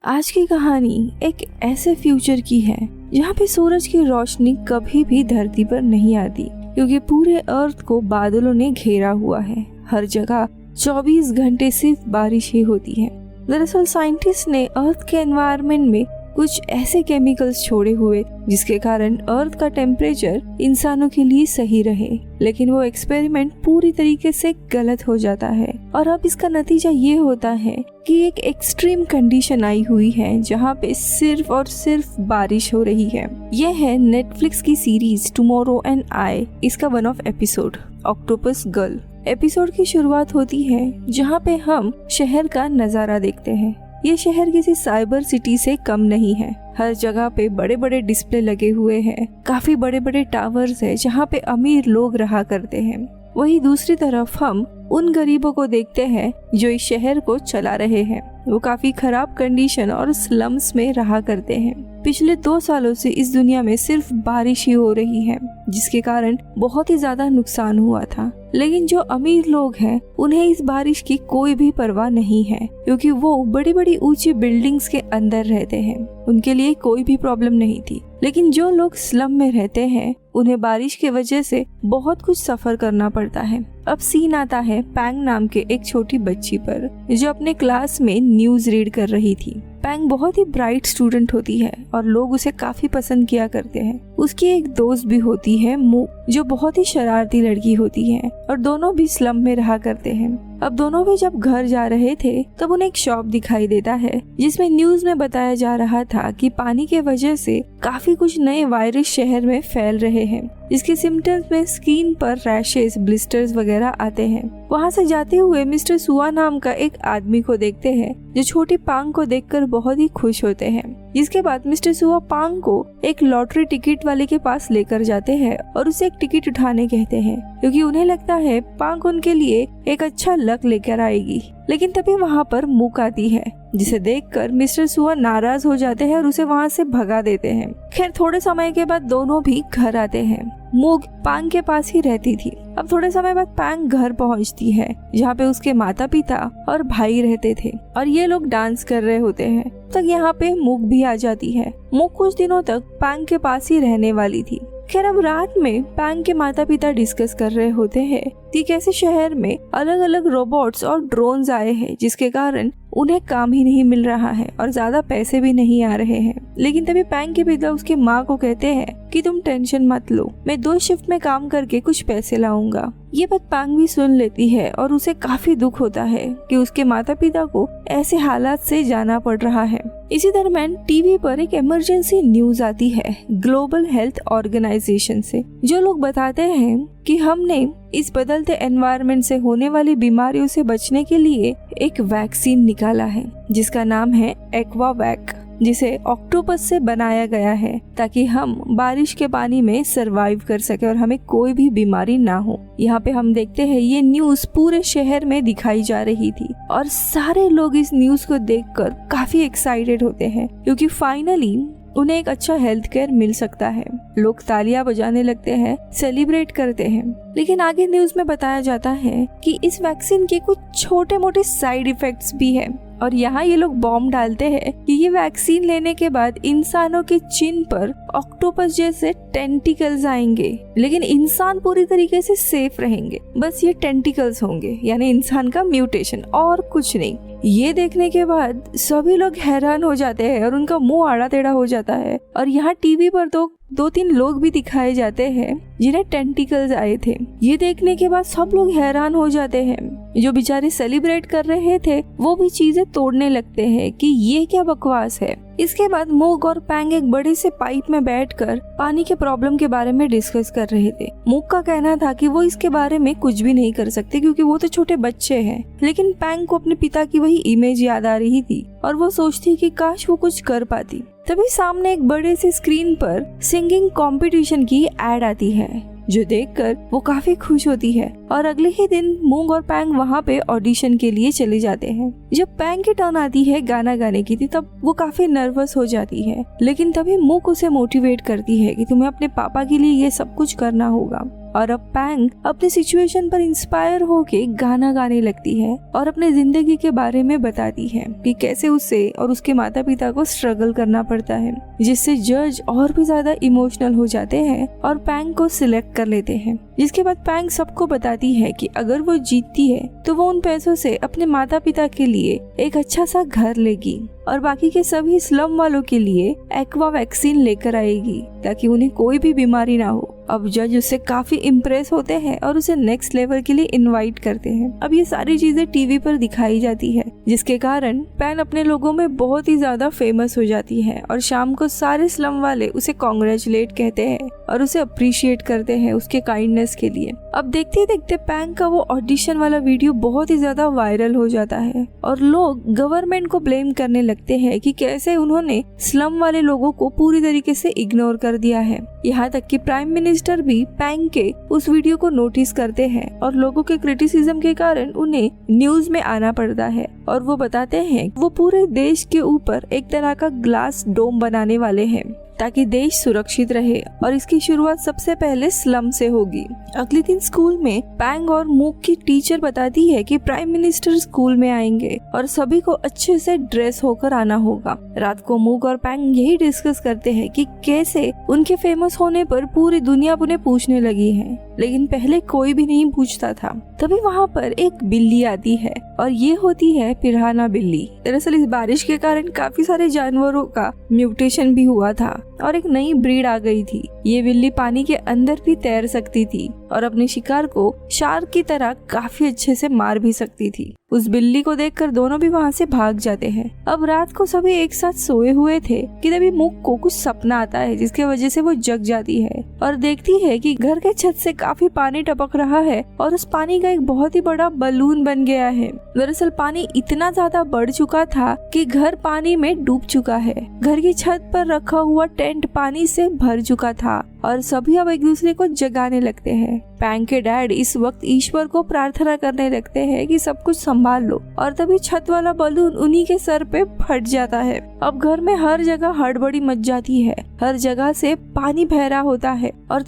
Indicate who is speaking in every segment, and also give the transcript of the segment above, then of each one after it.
Speaker 1: आज की कहानी एक ऐसे फ्यूचर की है जहाँ पे सूरज की रोशनी कभी भी धरती पर नहीं आती, क्योंकि पूरे अर्थ को बादलों ने घेरा हुआ है। हर जगह 24 घंटे सिर्फ बारिश ही होती है। दरअसल साइंटिस्ट ने अर्थ के एनवायरनमेंट में कुछ ऐसे केमिकल्स छोड़े हुए जिसके कारण अर्थ का टेम्परेचर इंसानों के लिए सही रहे, लेकिन वो एक्सपेरिमेंट पूरी तरीके से गलत हो जाता है। और अब इसका नतीजा ये होता है कि एक एक्सट्रीम कंडीशन आई हुई है जहाँ पे सिर्फ और सिर्फ बारिश हो रही है। यह है नेटफ्लिक्स की सीरीज टुमारो एंड आई, इसका one of episode octopus girl. Episode की शुरुआत होती है जहाँ पे हम शहर का नजारा देखते हैं। ये शहर किसी साइबर सिटी से कम नहीं है। हर जगह पे बड़े बड़े डिस्प्ले लगे हुए हैं, काफी बड़े बड़े टावर्स है जहाँ पे अमीर लोग रहा करते हैं। वहीं दूसरी तरफ हम उन गरीबों को देखते हैं जो इस शहर को चला रहे हैं। वो काफी खराब कंडीशन और स्लम्स में रहा करते हैं। पिछले 2 सालों से इस दुनिया में सिर्फ बारिश ही हो रही है, जिसके कारण बहुत ही ज्यादा नुकसान हुआ था। लेकिन जो अमीर लोग हैं उन्हें इस बारिश की कोई भी परवाह नहीं है, क्योंकि वो बड़ी बड़ी ऊंची बिल्डिंग्स के अंदर रहते हैं। उनके लिए कोई भी प्रॉब्लम नहीं थी। लेकिन जो लोग स्लम में रहते हैं उन्हें बारिश की वजह से बहुत कुछ सफर करना पड़ता है। अब सीन आता है पैंग नाम के एक छोटी बच्ची पर, जो अपने क्लास में न्यूज रीड कर रही थी। पैंग बहुत ही ब्राइट स्टूडेंट होती है और लोग उसे काफी पसंद किया करते हैं। उसकी एक दोस्त भी होती है मू, जो बहुत ही शरारती लड़की होती है, और दोनों भी स्लम में रहा करते हैं। अब दोनों भी जब घर जा रहे थे तब उन्हें एक शॉप दिखाई देता है जिसमें न्यूज में बताया जा रहा था कि पानी के वजह से काफी कुछ नए वायरस शहर में फैल रहे हैं, जिसके सिम्टम्स में स्किन पर रैशेस, ब्लिस्टर्स वगैरह आते हैं। वहाँ से जाते हुए मिस्टर सुआ नाम का एक आदमी को देखते हैं जो छोटी पांग को देखकर बहुत ही खुश होते हैं। जिसके बाद मिस्टर सुआ पांग को एक लॉटरी टिकट वाले के पास लेकर जाते हैं और उसे एक टिकट उठाने कहते हैं, क्योंकि उन्हें लगता है पांग उनके लिए एक अच्छा लक लेकर आएगी। लेकिन तभी वहाँ पर मूक आती है, जिसे देखकर मिस्टर सुआ नाराज हो जाते हैं और उसे वहाँ से भगा देते हैं। खैर थोड़े समय के बाद दोनों भी घर आते हैं। मूग पांग के पास ही रहती थी। अब थोड़े समय बाद पांग घर पहुँचती है जहाँ पे उसके माता पिता और भाई रहते थे और ये लोग डांस कर रहे होते हैं। तक यहाँ पे मूग भी आ जाती है। मूग कुछ दिनों तक पांग के पास ही रहने वाली थी। खैर अब रात में पैंग के माता पिता डिस्कस कर रहे होते हैं कि कैसे शहर में अलग अलग रोबोट्स और ड्रोन्स आए हैं, जिसके कारण उन्हें काम ही नहीं मिल रहा है और ज्यादा पैसे भी नहीं आ रहे हैं। लेकिन तभी पैंग के पिता उसके माँ को कहते हैं कि तुम टेंशन मत लो, मैं 2 शिफ्ट में काम करके कुछ पैसे लाऊंगा। ये बात पैंग भी सुन लेती है और उसे काफी दुख होता है कि उसके माता पिता को ऐसे हालात से जाना पड़ रहा है। इसी दरम्यान टीवी पर एक इमरजेंसी न्यूज आती है ग्लोबल हेल्थ ऑर्गेनाइजेशन से, जो लोग बताते हैं कि हमने इस बदलते एनवायरनमेंट से होने वाली बीमारियों से बचने के लिए एक वैक्सीन निकाला है जिसका नाम है एक्वावैक, जिसे ऑक्टोपस से बनाया गया है ताकि हम बारिश के पानी में सरवाइव कर सके और हमें कोई भी बीमारी ना हो। यहाँ पे हम देखते हैं ये न्यूज पूरे शहर में दिखाई जा रही थी और सारे लोग इस न्यूज को देखकर काफी एक्साइटेड होते हैं, क्योंकि फाइनली उन्हें एक अच्छा हेल्थ केयर मिल सकता है। लोग तालियां बजाने लगते हैं, सेलिब्रेट करते हैं। लेकिन आगे न्यूज में बताया जाता है कि इस वैक्सीन के कुछ छोटे मोटे साइड इफेक्ट्स भी हैं और यहाँ ये लोग बॉम्ब डालते हैं कि ये वैक्सीन लेने के बाद इंसानों के चिन पर ऑक्टोपस जैसे टेंटिकल्स आएंगे, लेकिन इंसान पूरी तरीके से सेफ रहेंगे। बस ये टेंटिकल्स होंगे, यानी इंसान का म्यूटेशन, और कुछ नहीं। ये देखने के बाद सभी लोग हैरान हो जाते हैं और उनका मुंह आड़ा टेढ़ा हो जाता है। और यहाँ टीवी पर तो 2-3 लोग भी दिखाए जाते हैं जिन्हें टेंटिकल्स आए थे। ये देखने के बाद सब लोग हैरान हो जाते हैं। जो बेचारे सेलिब्रेट कर रहे थे वो भी चीजें तोड़ने लगते हैं कि ये क्या बकवास है। इसके बाद मूग और पैंग एक बड़े से पाइप में बैठकर पानी के प्रॉब्लम के बारे में डिस्कस कर रहे थे। मूग का कहना था कि वो इसके बारे में कुछ भी नहीं कर सकते क्योंकि वो तो छोटे बच्चे हैं। लेकिन पैंग को अपने पिता की वही इमेज याद आ रही थी और वो सोचती कि काश वो कुछ कर पाती। तभी सामने एक बड़े से स्क्रीन पर सिंगिंग कंपटीशन की एड आती है, जो देखकर वो काफी खुश होती है और अगले ही दिन मूंग और पैंग वहाँ पे ऑडिशन के लिए चले जाते हैं। जब पैंग की टर्न आती है गाना गाने की तब वो काफी नर्वस हो जाती है, लेकिन तभी मूंग उसे मोटिवेट करती है कि तुम्हें अपने पापा के लिए ये सब कुछ करना होगा। और अब पैंग अपनी सिचुएशन पर इंस्पायर होके गाना गाने लगती है और अपने जिंदगी के बारे में बताती है कि कैसे उसे और उसके माता पिता को स्ट्रगल करना पड़ता है, जिससे जज और भी ज्यादा इमोशनल हो जाते हैं और पैंग को सिलेक्ट कर लेते हैं। जिसके बाद पैंग सबको बताती है कि अगर वो जीतती है तो वो उन पैसों से अपने माता पिता के लिए एक अच्छा सा घर लेगी और बाकी के सभी स्लम वालों के लिए एक्वा वैक्सीन लेकर आएगी ताकि उन्हें कोई भी बीमारी ना हो। अब जज उससे काफी इम्प्रेस होते हैं और उसे नेक्स्ट लेवल के लिए इनवाइट करते हैं। अब ये सारी चीजें टीवी पर दिखाई जाती है, जिसके कारण पैन अपने लोगों में बहुत ही ज्यादा फेमस हो जाती है और शाम को सारे स्लम वाले उसे कॉन्ग्रेचुलेट कहते हैं और उसे अप्रिशिएट करते हैं उसके काइंडनेस के लिए। अब देखते ही देखते पैंग का वो ऑडिशन वाला वीडियो बहुत ही ज्यादा वायरल हो जाता है और लोग गवर्नमेंट को ब्लेम करने लगते हैं कि कैसे उन्होंने स्लम वाले लोगों को पूरी तरीके से इग्नोर कर दिया है। यहाँ तक कि प्राइम मिनिस्टर भी पैंग के उस वीडियो को नोटिस करते हैं और लोगों के क्रिटिसिज्म के कारण उन्हें न्यूज में आना पड़ता है और वो बताते हैं वो पूरे देश के ऊपर एक तरह का ग्लास डोम बनाने वाले हैं ताकि देश सुरक्षित रहे और इसकी शुरुआत सबसे पहले स्लम से होगी। अगले दिन स्कूल में पैंग और मूक की टीचर बताती है कि प्राइम मिनिस्टर स्कूल में आएंगे और सभी को अच्छे से ड्रेस होकर आना होगा। रात को मूक और पैंग यही डिस्कस करते हैं कि कैसे उनके फेमस होने पर पूरी दुनिया उन्हें पूछने लगी है, लेकिन पहले कोई भी नहीं पूछता था। तभी वहाँ पर एक बिल्ली आती है और ये होती है पिराना बिल्ली। दरअसल इस बारिश के कारण काफी सारे जानवरों का म्यूटेशन भी हुआ था और एक नई ब्रीड आ गई थी। ये बिल्ली पानी के अंदर भी तैर सकती थी और अपने शिकार को शार्क की तरह काफी अच्छे से मार भी सकती थी। उस बिल्ली को देखकर दोनों भी वहाँ से भाग जाते हैं। अब रात को सभी एक साथ सोए हुए थे कि तभी मूक को कुछ सपना आता है, जिसके वजह से वो जग जाती है और देखती है कि घर के छत से काफी पानी टपक रहा है और उस पानी का एक बहुत ही बड़ा बलून बन गया है। दरअसल पानी इतना ज्यादा बढ़ चुका था कि घर पानी में डूब चुका है। घर की छत पर रखा हुआ टेंट पानी से भर चुका था और सभी अब एक दूसरे को जगाने लगते हैं। पैंग के डैड इस वक्त ईश्वर को प्रार्थना करने लगते हैं कि सब कुछ संभाल लो और तभी छत वाला बलून उन्हीं के सर पे फट जाता है। अब घर में हर जगह हड़बड़ी मच जाती है, हर जगह से पानी बह रहा होता है और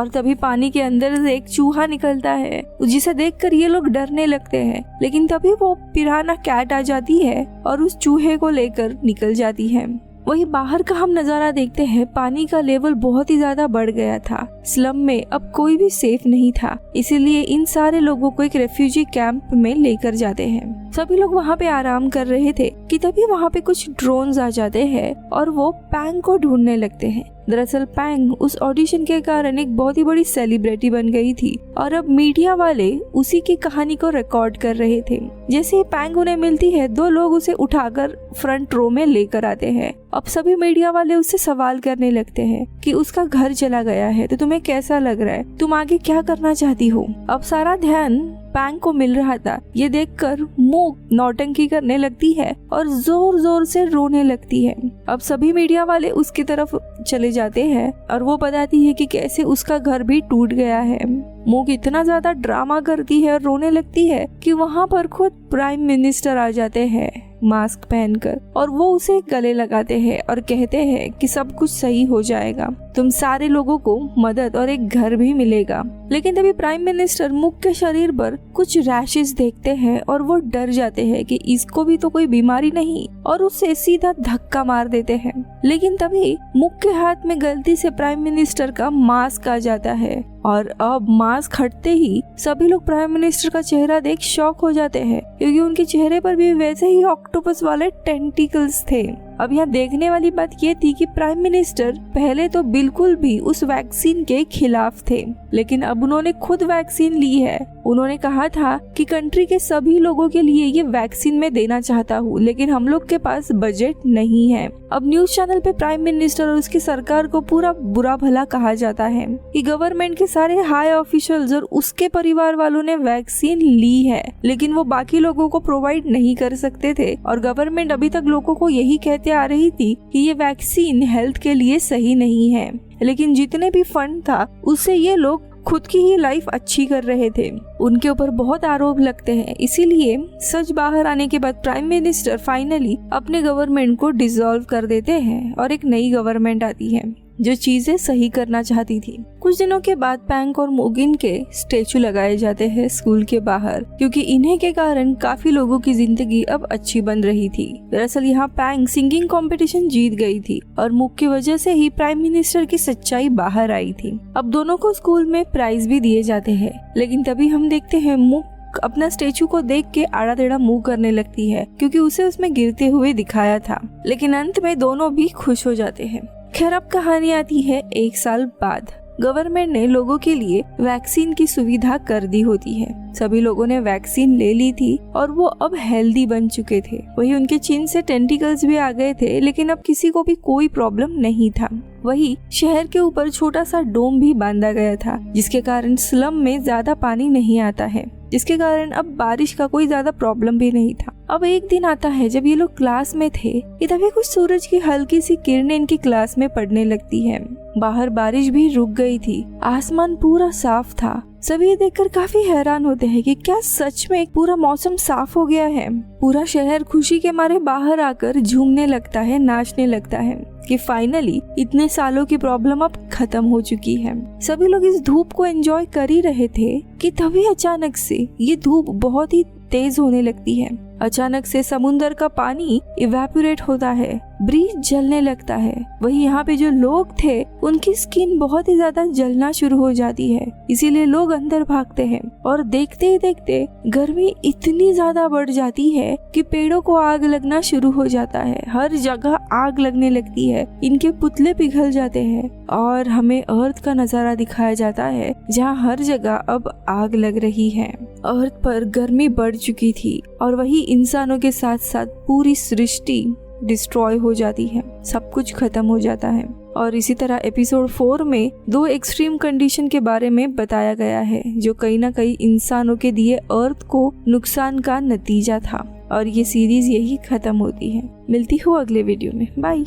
Speaker 1: तभी पानी के अंदर से एक चूहा निकलता है, जिसे देखकर ये लोग डरने लगते हैं। लेकिन तभी वो पिराना कैट आ जाती है और उस चूहे को लेकर निकल जाती है। वही बाहर का हम नजारा देखते हैं, पानी का लेवल बहुत ही ज्यादा बढ़ गया था। स्लम में अब कोई भी सेफ नहीं था, इसीलिए इन सारे लोगों को एक रेफ्यूजी कैंप में लेकर जाते हैं। सभी लोग वहाँ पे आराम कर रहे थे कि तभी वहाँ पे कुछ ड्रोन्स आ जाते हैं और वो पैंग को ढूंढने लगते हैं। दरअसल पैंग उस ऑडिशन के कारण एक बहुत ही बड़ी सेलिब्रिटी बन गई थी और अब मीडिया वाले उसी की कहानी को रिकॉर्ड कर रहे थे। जैसे ही पैंग उन्हें मिलती है, दो लोग उसे उठाकर फ्रंट रो में लेकर आते हैं। अब सभी मीडिया वाले उससे सवाल करने लगते हैं कि उसका घर चला गया है तो तुम्हें कैसा लग रहा है, तुम आगे क्या करना चाहती हो। अब सारा ध्यान पैंग को मिल रहा था। ये देखकर मूक नौटंकी करने लगती है और जोर जोर से रोने लगती है। अब सभी मीडिया वाले उसकी तरफ चले जाते हैं और वो बताती है कि कैसे उसका घर भी टूट गया है। मूक इतना ज्यादा ड्रामा करती है और रोने लगती है कि वहाँ पर खुद प्राइम मिनिस्टर आ जाते हैं मास्क पहनकर और वो उसे गले लगाते हैं और कहते हैं कि सब कुछ सही हो जाएगा, तुम सारे लोगों को मदद और एक घर भी मिलेगा। लेकिन तभी प्राइम मिनिस्टर मूक के शरीर पर कुछ रैशेस देखते हैं और वो डर जाते हैं कि इसको भी तो कोई बीमारी नहीं और उससे सीधा धक्का मार देते हैं। लेकिन तभी मूक के हाथ में गलती से प्राइम मिनिस्टर का मास्क आ जाता है और अब मास्क हटते ही सभी लोग प्राइम मिनिस्टर का चेहरा देख शॉक हो जाते हैं, क्योंकि उनके चेहरे पर भी वैसे ही ऑक्टोपस वाले टेंटिकल्स थे। अब यहाँ देखने वाली बात ये थी कि प्राइम मिनिस्टर पहले तो बिल्कुल भी उस वैक्सीन के खिलाफ थे, लेकिन अब उन्होंने खुद वैक्सीन ली है। उन्होंने कहा था कि कंट्री के सभी लोगों के लिए ये वैक्सीन मैं देना चाहता हूँ, लेकिन हम लोग के पास बजट नहीं है। अब न्यूज चैनल पे प्राइम मिनिस्टर और उसकी सरकार को पूरा बुरा भला कहा जाता है कि गवर्नमेंट के सारे हाई ऑफिशियल्स और उसके परिवार वालों ने वैक्सीन ली है, लेकिन वो बाकी लोगों को प्रोवाइड नहीं कर सकते थे और गवर्नमेंट अभी तक लोगों को यही कहते आ रही थी कि ये वैक्सीन हेल्थ के लिए सही नहीं है। लेकिन जितने भी फंड था उससे ये लोग खुद की ही लाइफ अच्छी कर रहे थे। उनके ऊपर बहुत आरोप लगते हैं, इसीलिए सच बाहर आने के बाद प्राइम मिनिस्टर फाइनली अपने गवर्नमेंट को डिसॉल्व कर देते हैं और एक नई गवर्नमेंट आती है। जो चीजें सही करना चाहती थी। कुछ दिनों के बाद पैंग और मोगिन के स्टेचू लगाए जाते हैं स्कूल के बाहर, क्योंकि इन्हीं के कारण काफी लोगों की जिंदगी अब अच्छी बन रही थी। दरअसल यहाँ पैंग सिंगिंग कंपटीशन जीत गई थी और मुक की वजह से ही प्राइम मिनिस्टर की सच्चाई बाहर आई थी। अब दोनों को स्कूल में प्राइज भी दिए जाते हैं, लेकिन तभी हम देखते हैं मुक अपना स्टेचू को देख के आड़ा टेढ़ा मुंह करने लगती है, क्योंकि उसे उसमें गिरते हुए दिखाया था। लेकिन अंत में दोनों भी खुश हो जाते हैं। खैर अब कहानी आती है 1 साल बाद। गवर्नमेंट ने लोगों के लिए वैक्सीन की सुविधा कर दी होती है। सभी लोगों ने वैक्सीन ले ली थी और वो अब हेल्दी बन चुके थे। वही उनके चिन से टेंटिकल्स भी आ गए थे, लेकिन अब किसी को भी कोई प्रॉब्लम नहीं था। वही शहर के ऊपर छोटा सा डोम भी बांधा गया था, जिसके कारण स्लम में ज्यादा पानी नहीं आता है, जिसके कारण अब बारिश का कोई ज्यादा प्रॉब्लम भी नहीं था। अब एक दिन आता है जब ये लोग क्लास में थे कि तभी कुछ सूरज की हल्की सी किरणें इनकी क्लास में पड़ने लगती है। बाहर बारिश भी रुक गई थी, आसमान पूरा साफ था। सभी देखकर काफी हैरान होते हैं कि क्या सच में पूरा मौसम साफ हो गया है। पूरा शहर खुशी के मारे बाहर आकर झूमने लगता है, नाचने लगता है कि फाइनली इतने सालों की प्रॉब्लम अब खत्म हो चुकी है। सभी लोग इस धूप को एंजॉय कर ही रहे थे कि तभी अचानक से ये धूप बहुत ही तेज होने लगती है। अचानक से समुंदर का पानी इवेपोरेट होता है, ब्रीज जलने लगता है। वही यहाँ पे जो लोग थे उनकी स्किन बहुत ही ज्यादा जलना शुरू हो जाती है, इसीलिए लोग अंदर भागते हैं और देखते ही देखते गर्मी इतनी ज्यादा बढ़ जाती है कि पेड़ों को आग लगना शुरू हो जाता है। हर जगह आग लगने लगती है, इनके पुतले पिघल जाते हैं और हमें अर्थ का नजारा दिखाया जाता है जहाँ हर जगह अब आग लग रही है। अर्थ पर गर्मी बढ़ चुकी थी और वही इंसानों के साथ साथ पूरी सृष्टि डिस्ट्रॉय हो जाती है, सब कुछ खत्म हो जाता है। और इसी तरह एपिसोड 4 में 2 एक्सट्रीम कंडीशन के बारे में बताया गया है, जो कहीं ना कहीं इंसानों के दिए अर्थ को नुकसान का नतीजा था। और ये सीरीज यही खत्म होती है। मिलती हूँ अगले वीडियो में, बाय।